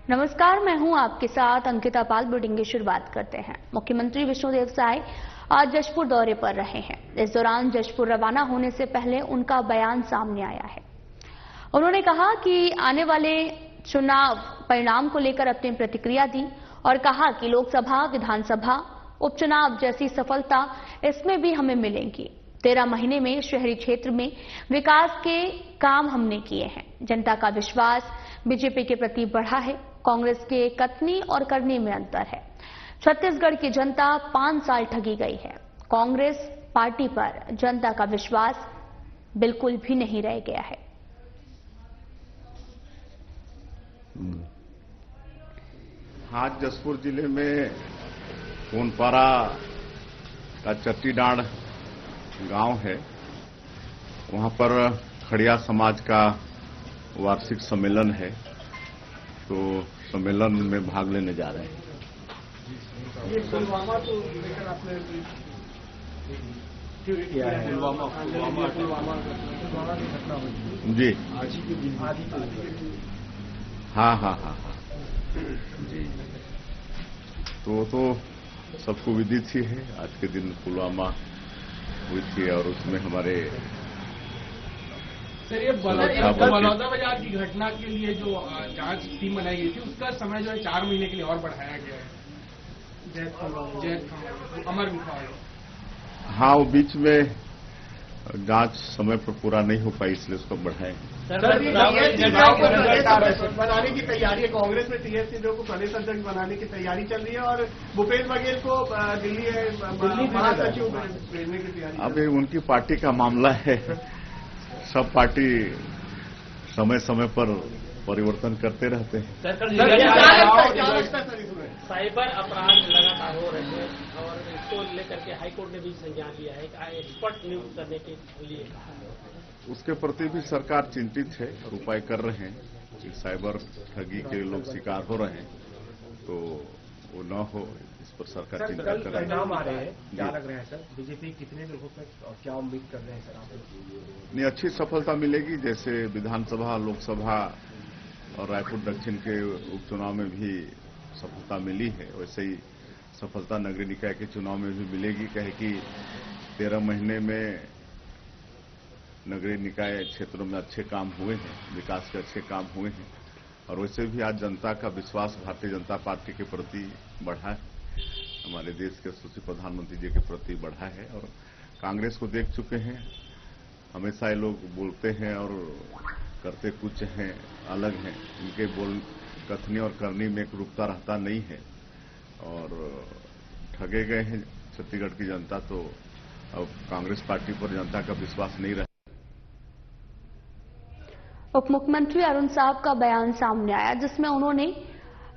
नमस्कार, मैं हूं आपके साथ अंकिता पाल। बुलेटिन की शुरुआत करते हैं। मुख्यमंत्री विष्णुदेव साय आज जशपुर दौरे पर रहे हैं। इस दौरान जशपुर रवाना होने से पहले उनका बयान सामने आया है। उन्होंने कहा कि आने वाले चुनाव परिणाम को लेकर अपनी प्रतिक्रिया दी और कहा कि लोकसभा, विधानसभा, उपचुनाव जैसी सफलता इसमें भी हमें मिलेंगी। 13 महीने में शहरी क्षेत्र में विकास के काम हमने किए हैं। जनता का विश्वास बीजेपी के प्रति बढ़ा है। कांग्रेस के कथनी और करनी में अंतर है। छत्तीसगढ़ की जनता 5 साल ठगी गई है। कांग्रेस पार्टी पर जनता का विश्वास बिल्कुल भी नहीं रह गया है। आज जशपुर जिले में कोनपारा का चट्टीडांड गांव है, वहां पर खड़िया समाज का वार्षिक सम्मेलन है, तो सम्मेलन में भाग लेने जा रहे हैं। ये पुलवामा को लेकर आपने क्यों किया है? पुलवामा की घटना हुई जी, आज ही के दिन। हाँ जी, तो सबको विदित ही है। आज के दिन पुलवामा हुई थी और उसमें हमारे सर ये बलौदा बाजार की घटना के लिए जो जांच टीम बनाई गई थी, उसका समय जो है 4 महीने के लिए और बढ़ाया गया है। अमर विभाग, हाँ, वो बीच में जांच समय पर पूरा नहीं हो पाई, इसलिए उसको बढ़ाए। बनाने की तैयारी है। कांग्रेस में टीएस सिंह को प्रदेश अध्यक्ष बनाने की तैयारी चल रही है और भूपेश बघेल को दिल्ली महासचिव भेजने की तैयारी। अब ये उनकी पार्टी का मामला है। सब पार्टी समय समय पर परिवर्तन करते रहते हैं। साइबर अपराध लगातार हो रहे हैं और इसको लेकर के हाईकोर्ट ने भी संज्ञान लिया है कि एक्सपर्ट नियुक्त करने के लिए कहा है। उसके प्रति भी सरकार चिंतित है और उपाय कर रहे हैं कि साइबर ठगी के लोग शिकार हो रहे हैं, तो वो न हो, इस पर सरकार चिंता कर रही है। परिणाम आ रहे हैं, क्या लग रहा है सर? बीजेपी कितने लोगों तक और क्या उम्मीद कर रहे हैं सर आप? नहीं, अच्छी सफलता मिलेगी। जैसे विधानसभा, लोकसभा और रायपुर दक्षिण के उपचुनाव में भी सफलता मिली है, वैसे ही सफलता नगरीय निकाय के चुनाव में भी मिलेगी। कहे कि 13 महीने में नगरीय निकाय क्षेत्रों में अच्छे काम हुए हैं, विकास के अच्छे काम हुए हैं और वैसे भी आज जनता का विश्वास भारतीय जनता पार्टी के प्रति बढ़ा है, हमारे देश के यशस्वी प्रधानमंत्री जी के प्रति बढ़ा है। और कांग्रेस को देख चुके हैं, हमेशा ये लोग बोलते हैं और करते कुछ हैं, अलग हैं। इनके बोल कथनी और करनी में एक रूपता रहता नहीं है और ठगे गए हैं छत्तीसगढ़ की जनता। तो अब कांग्रेस पार्टी पर जनता का विश्वास नहीं रहा। उप मुख्यमंत्री अरुण साहब का बयान सामने आया, जिसमें उन्होंने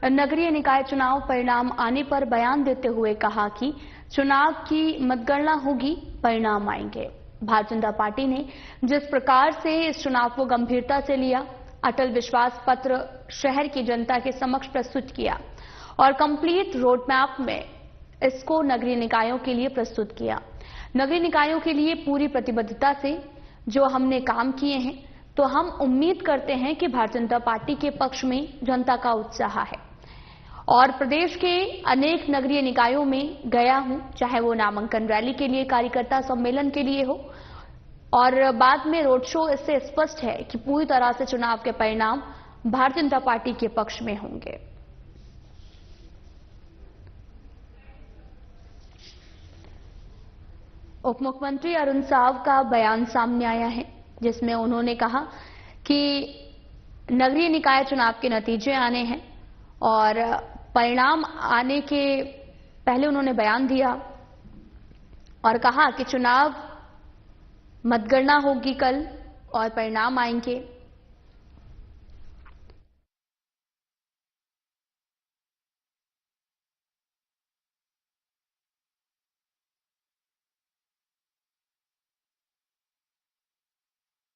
नगरीय निकाय चुनाव परिणाम आने पर बयान देते हुए कहा कि चुनाव की मतगणना होगी, परिणाम आएंगे। भारतीय जनता पार्टी ने जिस प्रकार से इस चुनाव को गंभीरता से लिया, अटल विश्वास पत्र शहर की जनता के समक्ष प्रस्तुत किया और कंप्लीट रोड मैप में इसको नगरीय निकायों के लिए प्रस्तुत किया। नगरीय निकायों के लिए पूरी प्रतिबद्धता से जो हमने काम किए हैं, तो हम उम्मीद करते हैं कि भारतीय जनता पार्टी के पक्ष में जनता का उत्साह है और प्रदेश के अनेक नगरीय निकायों में गया हूं, चाहे वो नामांकन रैली के लिए, कार्यकर्ता सम्मेलन के लिए हो और बाद में रोड शो। इससे स्पष्ट है कि पूरी तरह से चुनाव के परिणाम भारतीय जनता पार्टी के पक्ष में होंगे। उप मुख्यमंत्री अरुण साव का बयान सामने आया है, जिसमें उन्होंने कहा कि नगरीय निकाय चुनाव के नतीजे आने हैं और परिणाम आने के पहले उन्होंने बयान दिया और कहा कि चुनाव मतगणना होगी कल और परिणाम आएंगे।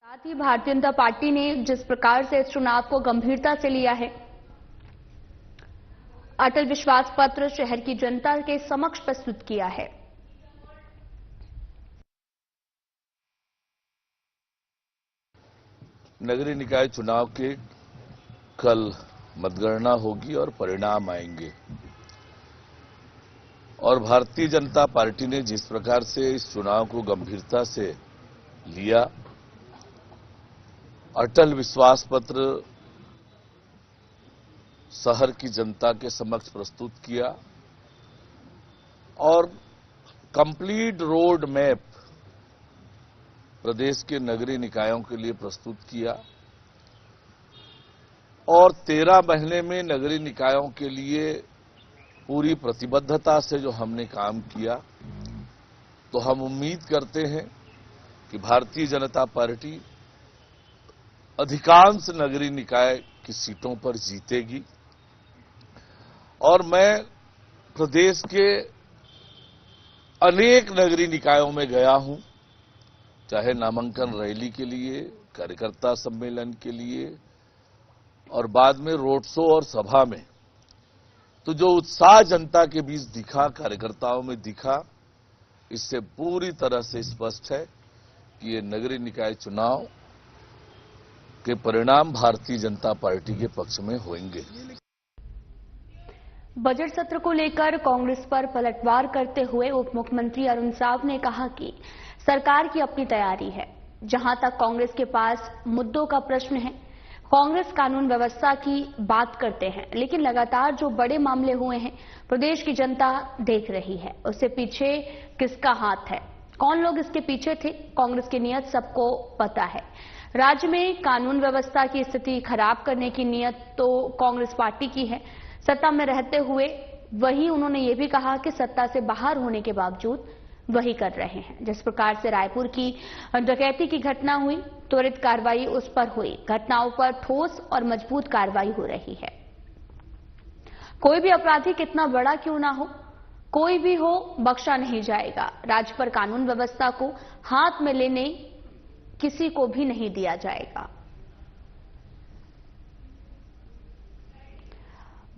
साथ ही भारतीय जनता पार्टी ने जिस प्रकार से इस चुनाव को गंभीरता से लिया है, अटल विश्वास पत्र शहर की जनता के समक्ष प्रस्तुत किया है। नगरीय निकाय चुनाव के कल मतगणना होगी और परिणाम आएंगे। और भारतीय जनता पार्टी ने जिस प्रकार से इस चुनाव को गंभीरता से लिया, अटल विश्वास पत्र शहर की जनता के समक्ष प्रस्तुत किया और कंप्लीट रोड मैप प्रदेश के नगरीय निकायों के लिए प्रस्तुत किया और 13 महीने में नगरीय निकायों के लिए पूरी प्रतिबद्धता से जो हमने काम किया, तो हम उम्मीद करते हैं कि भारतीय जनता पार्टी अधिकांश नगरीय निकाय की सीटों पर जीतेगी। और मैं प्रदेश के अनेक नगरीय निकायों में गया हूं, चाहे नामांकन रैली के लिए, कार्यकर्ता सम्मेलन के लिए और बाद में रोड शो और सभा में, तो जो उत्साह जनता के बीच दिखा, कार्यकर्ताओं में दिखा, इससे पूरी तरह से स्पष्ट है कि ये नगरीय निकाय चुनाव के परिणाम भारतीय जनता पार्टी के पक्ष में होंगे। बजट सत्र को लेकर कांग्रेस पर पलटवार करते हुए उप मुख्यमंत्री अरुण साव ने कहा कि सरकार की अपनी तैयारी है। जहां तक कांग्रेस के पास मुद्दों का प्रश्न है, कांग्रेस कानून व्यवस्था की बात करते हैं, लेकिन लगातार जो बड़े मामले हुए हैं प्रदेश की जनता देख रही है। उससे पीछे किसका हाथ है, कौन लोग इसके पीछे थे, कांग्रेस की नीयत सबको पता है। राज्य में कानून व्यवस्था की स्थिति खराब करने की नीयत तो कांग्रेस पार्टी की है। सत्ता में रहते हुए वही उन्होंने ये भी कहा कि सत्ता से बाहर होने के बावजूद वही कर रहे हैं। जिस प्रकार से रायपुर की डकैती की घटना हुई, त्वरित कार्रवाई उस पर हुई, घटनाओं पर ठोस और मजबूत कार्रवाई हो रही है। कोई भी अपराधी कितना बड़ा क्यों ना हो, कोई भी हो, बख्शा नहीं जाएगा। राज्य पर कानून व्यवस्था को हाथ में लेने किसी को भी नहीं दिया जाएगा।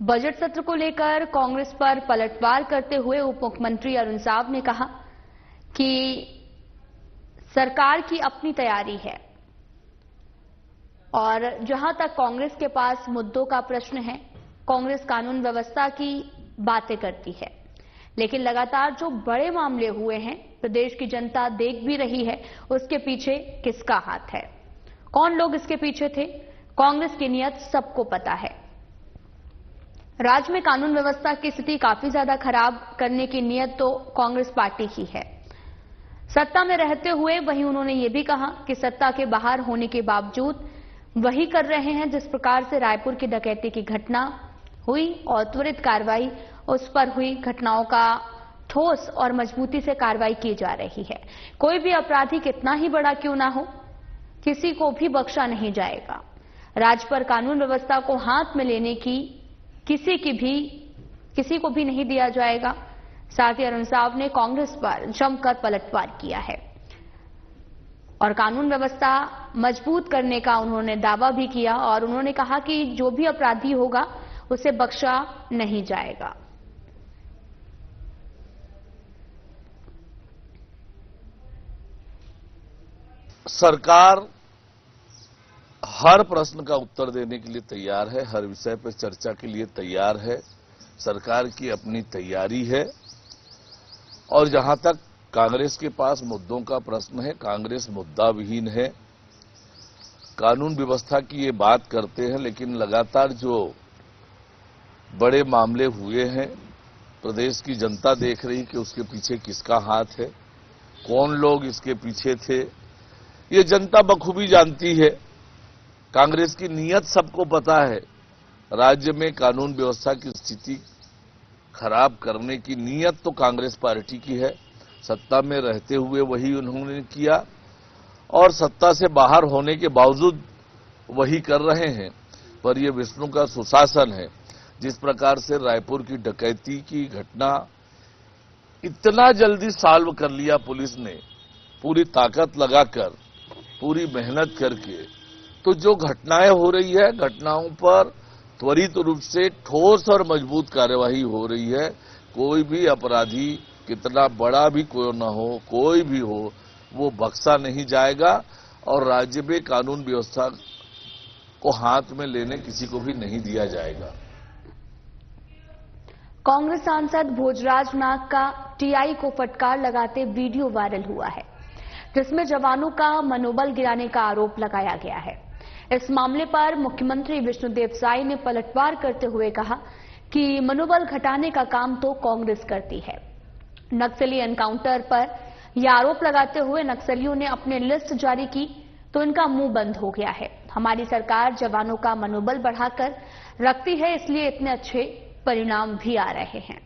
बजट सत्र को लेकर कांग्रेस पर पलटवार करते हुए उप मुख्यमंत्री अरुण साव ने कहा कि सरकार की अपनी तैयारी है और जहां तक कांग्रेस के पास मुद्दों का प्रश्न है, कांग्रेस कानून व्यवस्था की बातें करती है, लेकिन लगातार जो बड़े मामले हुए हैं प्रदेश की जनता देख भी रही है। उसके पीछे किसका हाथ है, कौन लोग इसके पीछे थे, कांग्रेस की नीयत सबको पता है। राज्य में कानून व्यवस्था की स्थिति काफी ज्यादा खराब करने की नीयत तो कांग्रेस पार्टी की है। सत्ता में रहते हुए वहीं उन्होंने ये भी कहा कि सत्ता के बाहर होने के बावजूद वही कर रहे हैं। जिस प्रकार से रायपुर की डकैती की घटना हुई और त्वरित कार्रवाई उस पर हुई, घटनाओं का ठोस और मजबूती से कार्रवाई की जा रही है। कोई भी अपराधी कितना ही बड़ा क्यों ना हो, किसी को भी बख्शा नहीं जाएगा। राज्य पर कानून व्यवस्था को हाथ में लेने की किसी को भी नहीं दिया जाएगा। साथ ही अरुण साव ने कांग्रेस पर जमकर पलटवार किया है और कानून व्यवस्था मजबूत करने का उन्होंने दावा भी किया और उन्होंने कहा कि जो भी अपराधी होगा उसे बख्शा नहीं जाएगा। सरकार हर प्रश्न का उत्तर देने के लिए तैयार है, हर विषय पर चर्चा के लिए तैयार है। सरकार की अपनी तैयारी है और जहां तक कांग्रेस के पास मुद्दों का प्रश्न है, कांग्रेस मुद्दा विहीन है। कानून व्यवस्था की ये बात करते हैं, लेकिन लगातार जो बड़े मामले हुए हैं प्रदेश की जनता देख रही कि उसके पीछे किसका हाथ है, कौन लोग इसके पीछे थे, ये जनता बखूबी जानती है। कांग्रेस की नीयत सबको पता है। राज्य में कानून व्यवस्था की स्थिति खराब करने की नीयत तो कांग्रेस पार्टी की है। सत्ता में रहते हुए वही उन्होंने किया और सत्ता से बाहर होने के बावजूद वही कर रहे हैं। पर यह विष्णु का सुशासन है। जिस प्रकार से रायपुर की डकैती की घटना इतना जल्दी सॉल्व कर लिया पुलिस ने, पूरी ताकत लगाकर, पूरी मेहनत करके, तो जो घटनाएं हो रही है, घटनाओं पर त्वरित रूप से ठोस और मजबूत कार्यवाही हो रही है। कोई भी अपराधी कितना बड़ा भी कोई न हो, कोई भी हो, वो बख्शा नहीं जाएगा और राज्य में कानून व्यवस्था को हाथ में लेने किसी को भी नहीं दिया जाएगा। कांग्रेस सांसद भोजराज नाग का टीआई को फटकार लगाते वीडियो वायरल हुआ है, जिसमें जवानों का मनोबल गिराने का आरोप लगाया गया है। इस मामले पर मुख्यमंत्री विष्णुदेव साय ने पलटवार करते हुए कहा कि मनोबल घटाने का काम तो कांग्रेस करती है। नक्सली एनकाउंटर पर यह आरोप लगाते हुए नक्सलियों ने अपनी लिस्ट जारी की तो इनका मुंह बंद हो गया है। हमारी सरकार जवानों का मनोबल बढ़ाकर रखती है, इसलिए इतने अच्छे परिणाम भी आ रहे हैं।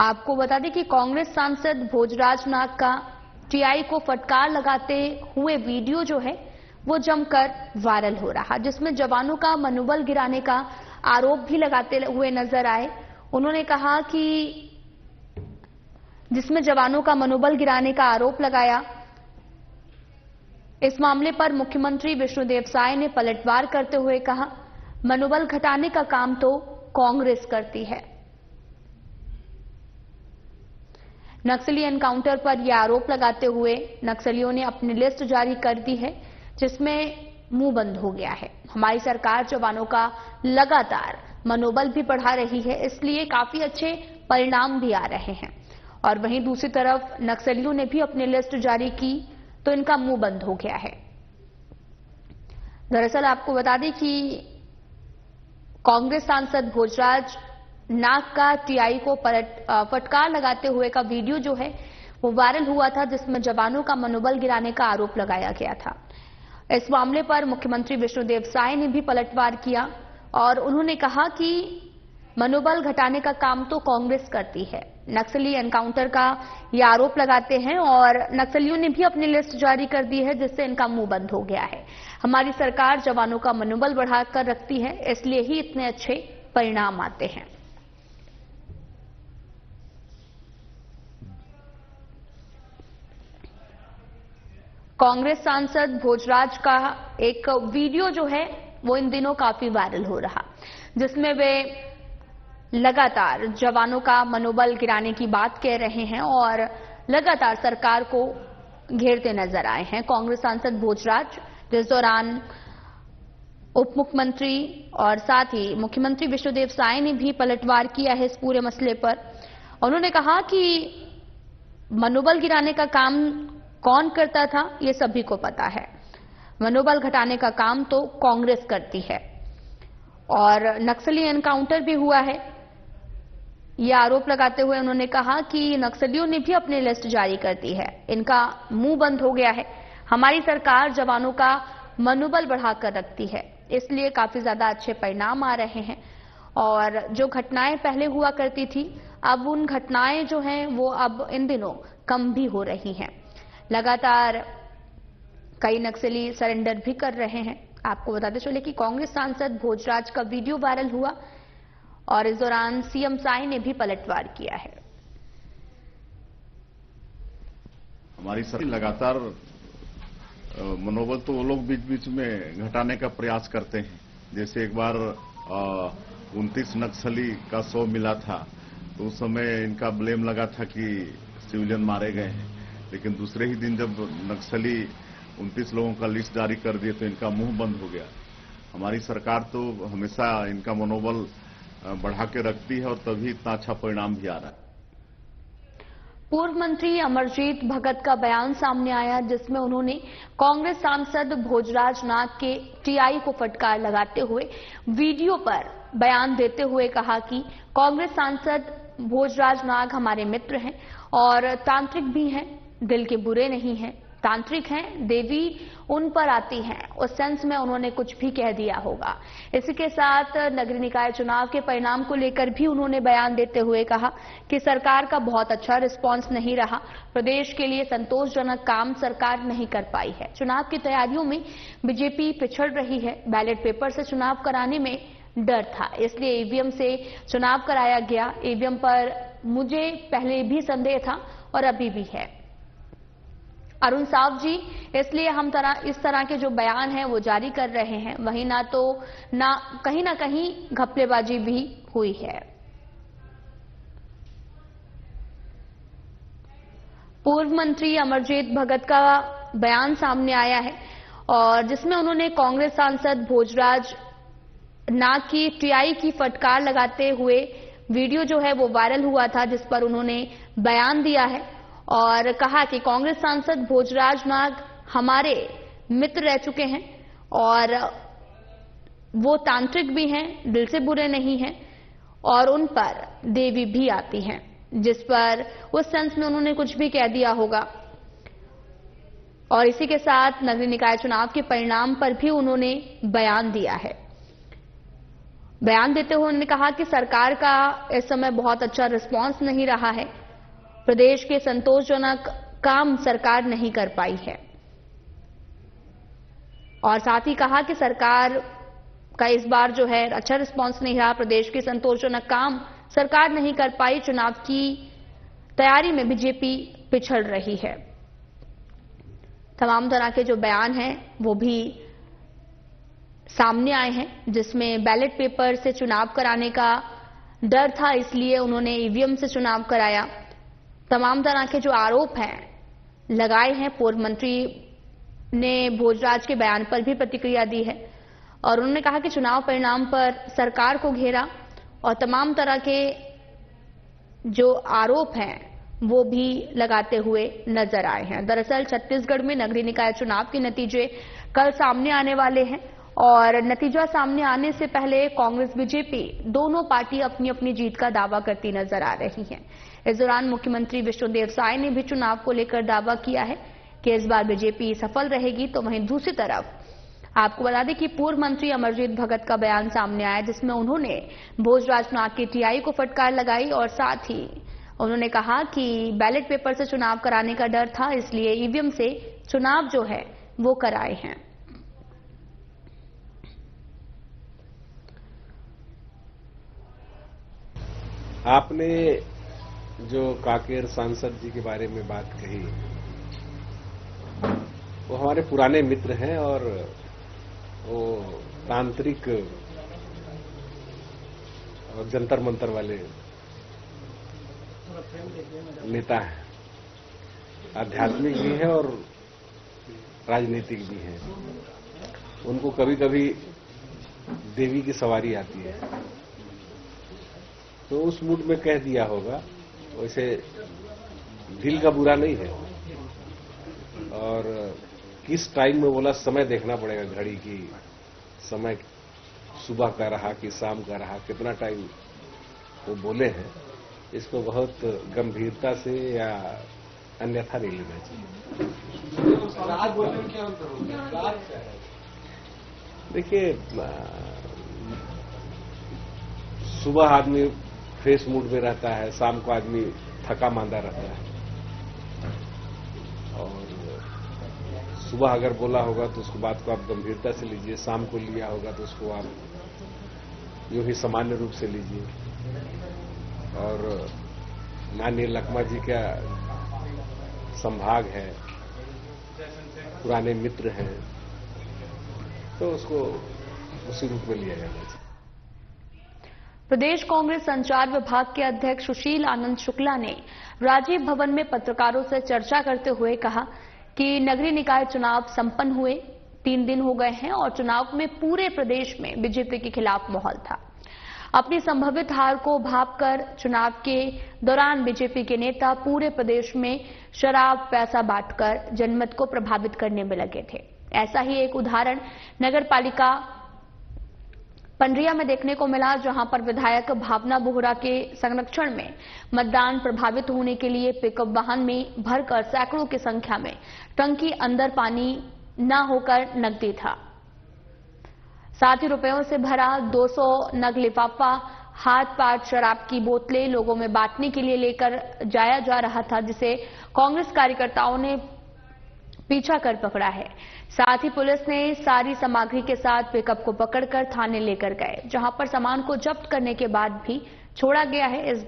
आपको बता दें कि कांग्रेस सांसद भोजराज नाग का टीआई को फटकार लगाते हुए वीडियो जो है वो जमकर वायरल हो रहा, जिसमें जवानों का मनोबल गिराने का आरोप भी लगाते हुए नजर आए। उन्होंने कहा कि जिसमें जवानों का मनोबल गिराने का आरोप लगाया। इस मामले पर मुख्यमंत्री विष्णुदेव साय ने पलटवार करते हुए कहा, मनोबल घटाने का काम तो कांग्रेस करती है। नक्सली एनकाउंटर पर यह आरोप लगाते हुए नक्सलियों ने अपनी लिस्ट जारी कर दी है, जिसमें मुंह बंद हो गया है। हमारी सरकार जवानों का लगातार मनोबल भी बढ़ा रही है, इसलिए काफी अच्छे परिणाम भी आ रहे हैं। और वहीं दूसरी तरफ नक्सलियों ने भी अपनी लिस्ट जारी की तो इनका मुंह बंद हो गया है। दरअसल आपको बता दें कि कांग्रेस सांसद भोजराज नाग का टीआई को फटकार लगाते हुए का वीडियो जो है वो वायरल हुआ था, जिसमें जवानों का मनोबल गिराने का आरोप लगाया गया था। इस मामले पर मुख्यमंत्री विष्णुदेव साय ने भी पलटवार किया और उन्होंने कहा कि मनोबल घटाने का काम तो कांग्रेस करती है। नक्सली एनकाउंटर का ये आरोप लगाते हैं और नक्सलियों ने भी अपनी लिस्ट जारी कर दी है, जिससे इनका मुंह बंद हो गया है। हमारी सरकार जवानों का मनोबल बढ़ाकर रखती है, इसलिए ही इतने अच्छे परिणाम आते हैं। कांग्रेस सांसद भोजराज का एक वीडियो जो है वो इन दिनों काफी वायरल हो रहा, जिसमें वे लगातार जवानों का मनोबल गिराने की बात कह रहे हैं और लगातार सरकार को घेरते नजर आए हैं। कांग्रेस सांसद भोजराज, जिस दौरान उप मुख्यमंत्री और साथ ही मुख्यमंत्री विष्णुदेव साय ने भी पलटवार किया है इस पूरे मसले पर। उन्होंने कहा कि मनोबल गिराने का काम कौन करता था ये सभी को पता है, मनोबल घटाने का काम तो कांग्रेस करती है। और नक्सली एनकाउंटर भी हुआ है, ये आरोप लगाते हुए उन्होंने कहा कि नक्सलियों ने भी अपनी लिस्ट जारी कर दी है, इनका मुंह बंद हो गया है। हमारी सरकार जवानों का मनोबल बढ़ाकर रखती है, इसलिए काफी ज्यादा अच्छे परिणाम आ रहे हैं। और जो घटनाएं पहले हुआ करती थी, अब उन घटनाएं जो हैं वो अब इन दिनों कम भी हो रही हैं। लगातार कई नक्सली सरेंडर भी कर रहे हैं। आपको बताते चले कि कांग्रेस सांसद भोजराज का वीडियो वायरल हुआ और इस दौरान सीएम साय ने भी पलटवार किया है। हमारी सरकार लगातार मनोबल तो वो लोग बीच बीच में घटाने का प्रयास करते हैं। जैसे एक बार 29 नक्सली का शव मिला था, तो उस समय इनका ब्लेम लगा था कि सिविलियन मारे गए हैं, लेकिन दूसरे ही दिन जब नक्सली 29 लोगों का लिस्ट जारी कर दिए तो इनका मुंह बंद हो गया। हमारी सरकार तो हमेशा इनका मनोबल बढ़ा के रखती है और तभी इतना अच्छा परिणाम भी आ रहा है। पूर्व मंत्री अमरजीत भगत का बयान सामने आया, जिसमें उन्होंने कांग्रेस सांसद भोजराज नाग के टीआई को फटकार लगाते हुए वीडियो पर बयान देते हुए कहा कि कांग्रेस सांसद भोजराज नाग हमारे मित्र हैं और तांत्रिक भी हैं, दिल के बुरे नहीं हैं, तांत्रिक हैं, देवी उन पर आती हैं। उस सेंस में उन्होंने कुछ भी कह दिया होगा। इसी के साथ नगरीय निकाय चुनाव के परिणाम को लेकर भी उन्होंने बयान देते हुए कहा कि सरकार का बहुत अच्छा रिस्पांस नहीं रहा, प्रदेश के लिए संतोषजनक काम सरकार नहीं कर पाई है। चुनाव की तैयारियों में बीजेपी पिछड़ रही है, बैलेट पेपर से चुनाव कराने में डर था, इसलिए ईवीएम से चुनाव कराया गया। ईवीएम पर मुझे पहले भी संदेह था और अभी भी है। अरुण साव जी, इसलिए हम इस तरह के जो बयान हैं वो जारी कर रहे हैं, वहीं कहीं ना कहीं घपलेबाजी भी हुई है। पूर्व मंत्री अमरजीत भगत का बयान सामने आया है और जिसमें उन्होंने कांग्रेस सांसद भोजराज नाग की टीआई की फटकार लगाते हुए वीडियो जो है वो वायरल हुआ था, जिस पर उन्होंने बयान दिया है और कहा कि कांग्रेस सांसद भोजराज नाग हमारे मित्र रह चुके हैं और वो तांत्रिक भी हैं, दिल से बुरे नहीं हैं और उन पर देवी भी आती हैं, जिस पर उस सेंस में उन्होंने कुछ भी कह दिया होगा। और इसी के साथ नगरीय निकाय चुनाव के परिणाम पर भी उन्होंने बयान दिया है। बयान देते हुए उन्होंने कहा कि सरकार का इस समय बहुत अच्छा रिस्पांस नहीं रहा है, प्रदेश के संतोषजनक काम सरकार नहीं कर पाई है और साथ ही कहा कि सरकार का इस बार जो है अच्छा रिस्पांस नहीं रहा, प्रदेश के संतोषजनक काम सरकार नहीं कर पाई, चुनाव की तैयारी में बीजेपी पिछड़ रही है। तमाम तरह के जो बयान हैं वो भी सामने आए हैं, जिसमें बैलेट पेपर से चुनाव कराने का डर था, इसलिए उन्होंने ईवीएम से चुनाव कराया। तमाम तरह के जो आरोप हैं लगाए हैं, पूर्व मंत्री ने भोजराज के बयान पर भी प्रतिक्रिया दी है और उन्होंने कहा कि चुनाव परिणाम पर सरकार को घेरा और तमाम तरह के जो आरोप हैं वो भी लगाते हुए नजर आए हैं। दरअसल छत्तीसगढ़ में नगरीय निकाय चुनाव के नतीजे कल सामने आने वाले हैं और नतीजा सामने आने से पहले कांग्रेस बीजेपी दोनों पार्टी अपनी अपनी जीत का दावा करती नजर आ रही हैं। इस दौरान मुख्यमंत्री विष्णुदेव साय ने भी चुनाव को लेकर दावा किया है कि इस बार बीजेपी सफल रहेगी। तो वहीं दूसरी तरफ आपको बता दें कि पूर्व मंत्री अमरजीत भगत का बयान सामने आया, जिसमें उन्होंने भोजराज नाग की टीआई को फटकार लगाई और साथ ही उन्होंने कहा कि बैलेट पेपर से चुनाव कराने का डर था, इसलिए ईवीएम से चुनाव जो है वो कराए हैं। आपने जो कांकेर सांसद जी के बारे में बात कही, वो हमारे पुराने मित्र हैं और वो तांत्रिक और जंतर मंतर वाले नेता हैं, आध्यात्मिक भी है और राजनीतिक भी हैं। उनको कभी कभी देवी की सवारी आती है, तो उस मूड में कह दिया होगा। वैसे दिल का बुरा नहीं है और किस टाइम में बोला, समय देखना पड़ेगा घड़ी की, समय सुबह का रहा कि शाम का रहा, कितना टाइम वो बोले हैं, इसको बहुत गंभीरता से या अन्यथा नहीं लेना चाहिए। देखिए, सुबह आदमी फ्रेश मूड में रहता है, शाम को आदमी थका मांदा रहता है और सुबह अगर बोला होगा तो उसको बात को आप गंभीरता से लीजिए, शाम को लिया होगा तो उसको आप यूं ही सामान्य रूप से लीजिए। और माननीय लखमा जी का संभाग है, पुराने मित्र हैं, तो उसको उसी रूप में लिया जाना चाहिए। प्रदेश कांग्रेस संचार विभाग के अध्यक्ष सुशील आनंद शुक्ला ने राजीव भवन में पत्रकारों से चर्चा करते हुए कहा कि नगरीय निकाय चुनाव संपन्न हुए 3 दिन हो गए हैं और चुनाव में पूरे प्रदेश में बीजेपी के खिलाफ माहौल था। अपनी संभावित हार को भांपकर चुनाव के दौरान बीजेपी के नेता पूरे प्रदेश में शराब पैसा बांटकर जनमत को प्रभावित करने में लगे थे। ऐसा ही एक उदाहरण नगर पालिका पंडरिया में देखने को मिला, जहां पर विधायक भावना बोहरा के संरक्षण में मतदान प्रभावित होने के लिए पिकअप वाहन में भरकर सैकड़ों की संख्या में टंकी अंदर पानी न होकर नकदी था, साथ ही रुपयों से भरा 200 नग लिफाफा, हाथ पाट शराब की बोतलें लोगों में बांटने के लिए लेकर जाया जा रहा था, जिसे कांग्रेस कार्यकर्ताओं ने पीछा कर पकड़ा है। साथ ही पुलिस ने सारी सामग्री के साथ पिकअप को पकड़कर थाने लेकर गए, जहां पर सामान को जब्त करने के बाद भी छोड़ा गया है। इस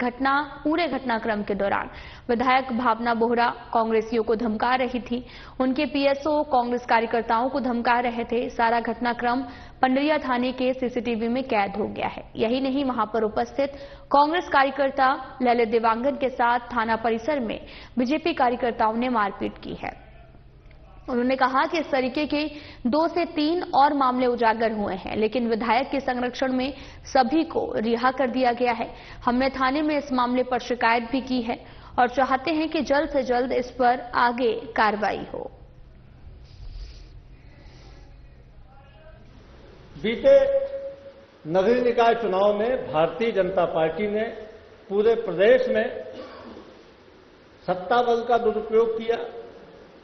पूरे घटनाक्रम के दौरान विधायक भावना बोहरा कांग्रेसियों को धमका रही थी, उनके पीएसओ कांग्रेस कार्यकर्ताओं को धमका रहे थे। सारा घटनाक्रम पंडरिया थाने के सीसीटीवी में कैद हो गया है। यही नहीं, वहां पर उपस्थित कांग्रेस कार्यकर्ता ललित देवांगन के साथ थाना परिसर में बीजेपी कार्यकर्ताओं ने मारपीट की है। उन्होंने कहा कि इस तरीके के 2 से 3 और मामले उजागर हुए हैं, लेकिन विधायक के संरक्षण में सभी को रिहा कर दिया गया है। हमने थाने में इस मामले पर शिकायत भी की है और चाहते हैं कि जल्द से जल्द इस पर आगे कार्रवाई हो। बीते नगरीय निकाय चुनाव में भारतीय जनता पार्टी ने पूरे प्रदेश में सत्ता बल का दुरुपयोग किया,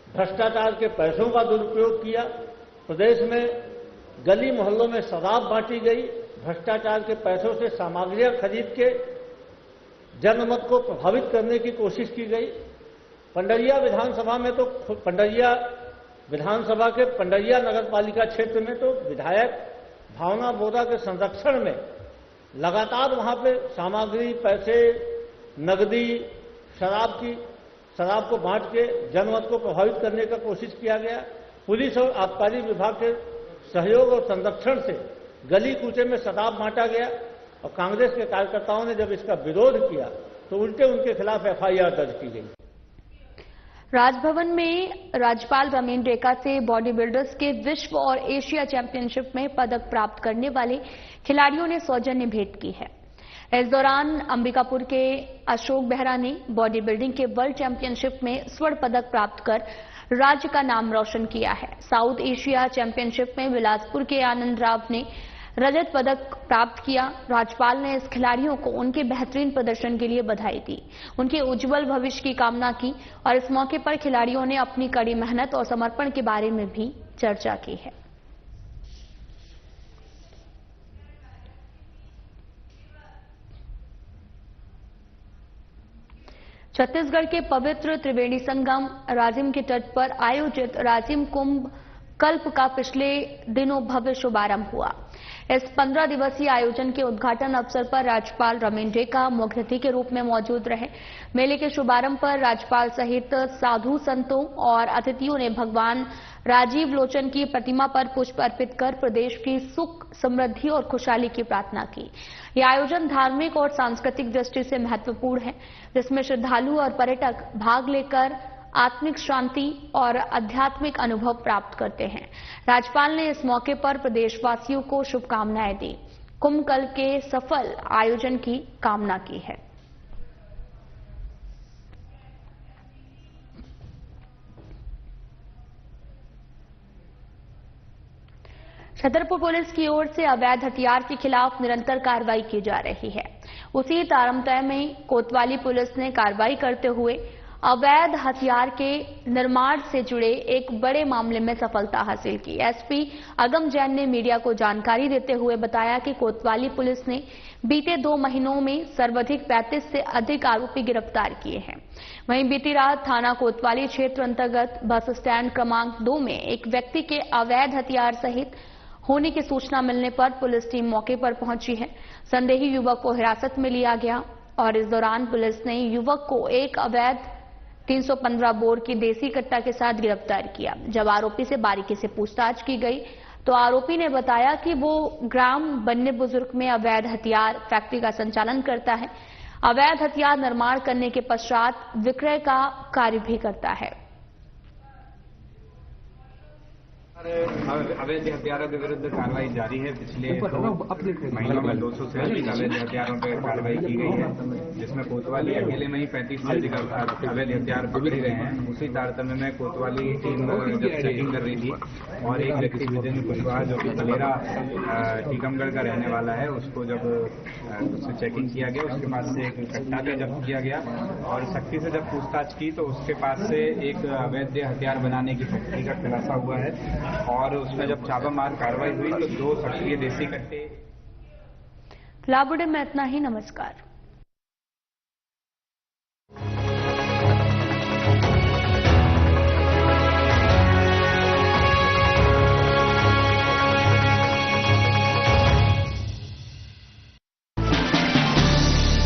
भ्रष्टाचार के पैसों का दुरुपयोग किया। प्रदेश में गली मोहल्लों में शराब बांटी गई, भ्रष्टाचार के पैसों से सामग्रियां खरीद के जनमत को प्रभावित करने की कोशिश की गई। पंडरिया विधानसभा में तो पंडरिया विधानसभा के पंडरिया नगरपालिका क्षेत्र में तो विधायक भावना बोहरा के संरक्षण में लगातार वहां पे सामग्री, पैसे, नकदी, शराब को बांट के जनमत को प्रभावित करने का कोशिश किया गया। पुलिस और आबकारी विभाग के सहयोग और संरक्षण से गली कूचे में शराब बांटा गया और कांग्रेस के कार्यकर्ताओं ने जब इसका विरोध किया तो उल्टे उनके खिलाफ एफआईआर दर्ज की गई। राजभवन में राज्यपाल रमेन डेका से बॉडी बिल्डर्स के विश्व और एशिया चैंपियनशिप में पदक प्राप्त करने वाले खिलाड़ियों ने सौजन्य भेंट की है। इस दौरान अंबिकापुर के अशोक बेहरा ने बॉडी बिल्डिंग के वर्ल्ड चैंपियनशिप में स्वर्ण पदक प्राप्त कर राज्य का नाम रोशन किया है। साउथ एशिया चैंपियनशिप में बिलासपुर के आनंद राव ने रजत पदक प्राप्त किया। राज्यपाल ने इस खिलाड़ियों को उनके बेहतरीन प्रदर्शन के लिए बधाई दी, उनके उज्जवल भविष्य की कामना की और इस मौके पर खिलाड़ियों ने अपनी कड़ी मेहनत और समर्पण के बारे में भी चर्चा की है। छत्तीसगढ़ के पवित्र त्रिवेणी संगम राजिम के तट पर आयोजित राजिम कुंभ कल्प का पिछले दिनों भव्य शुभारंभ हुआ। इस 15 दिवसीय आयोजन के उद्घाटन अवसर पर राज्यपाल रमेन डेका मुख्य अतिथि के रूप में मौजूद रहे। मेले के शुभारंभ पर राज्यपाल सहित साधु संतों और अतिथियों ने भगवान राजीव लोचन की प्रतिमा पर पुष्प अर्पित कर प्रदेश की सुख, समृद्धि और खुशहाली की प्रार्थना की। यह आयोजन धार्मिक और सांस्कृतिक दृष्टि से महत्वपूर्ण है, जिसमें श्रद्धालु और पर्यटक भाग लेकर आत्मिक शांति और आध्यात्मिक अनुभव प्राप्त करते हैं। राज्यपाल ने इस मौके पर प्रदेशवासियों को शुभकामनाएं दी, कुंभ कल्प के सफल आयोजन की कामना की है। छतरपुर पुलिस की ओर से अवैध हथियार के खिलाफ निरंतर कार्रवाई की जा रही है। उसी तारमतय में कोतवाली पुलिस ने कार्रवाई करते हुए अवैध हथियार के निर्माण से जुड़े एक बड़े मामले में सफलता हासिल की। एसपी अगम जैन ने मीडिया को जानकारी देते हुए बताया कि कोतवाली पुलिस ने बीते 2 महीनों में सर्वाधिक 35 से अधिक आरोपी गिरफ्तार किए हैं। वहीं बीती रात थाना कोतवाली क्षेत्र अंतर्गत बस स्टैंड क्रमांक 2 में एक व्यक्ति के अवैध हथियार सहित होने की सूचना मिलने पर पुलिस टीम मौके पर पहुंची है। संदेही युवक को हिरासत में लिया गया और इस दौरान पुलिस ने युवक को एक अवैध 315 बोर की देसी कट्टा के साथ गिरफ्तार किया। जब आरोपी से बारीकी से पूछताछ की गई तो आरोपी ने बताया कि वो ग्राम बन्ने बुजुर्ग में अवैध हथियार फैक्ट्री का संचालन करता है। अवैध हथियार निर्माण करने के पश्चात विक्रय का कार्य भी करता है। अवैध हथियारों के विरुद्ध कार्रवाई जारी है। पिछले महीनों में 200 से अधिक अवैध हथियारों पर कार्रवाई की गई है, जिसमें कोतवाली अकेले में ही 35 से अधिक अवैध हथियार पकड़े गए हैं। उसी तारतम्य में कोतवाली टीम जब चेकिंग कर रही थी और एक व्यक्ति विजय कुशवाहा जो कि बलेरा टीकमगढ़ का रहने वाला है, उसको जब उससे चेकिंग किया गया, उसके पास से एक कट्टा भी जब्त किया गया और सख्ती से जब पूछताछ की तो उसके पास से एक अवैध हथियार बनाने की फैक्ट्री का खुलासा हुआ है और उसमें जब छापामार कार्रवाई हुई तो 2 सक्रिय देसी कट्टे। लाभ में इतना ही। नमस्कार।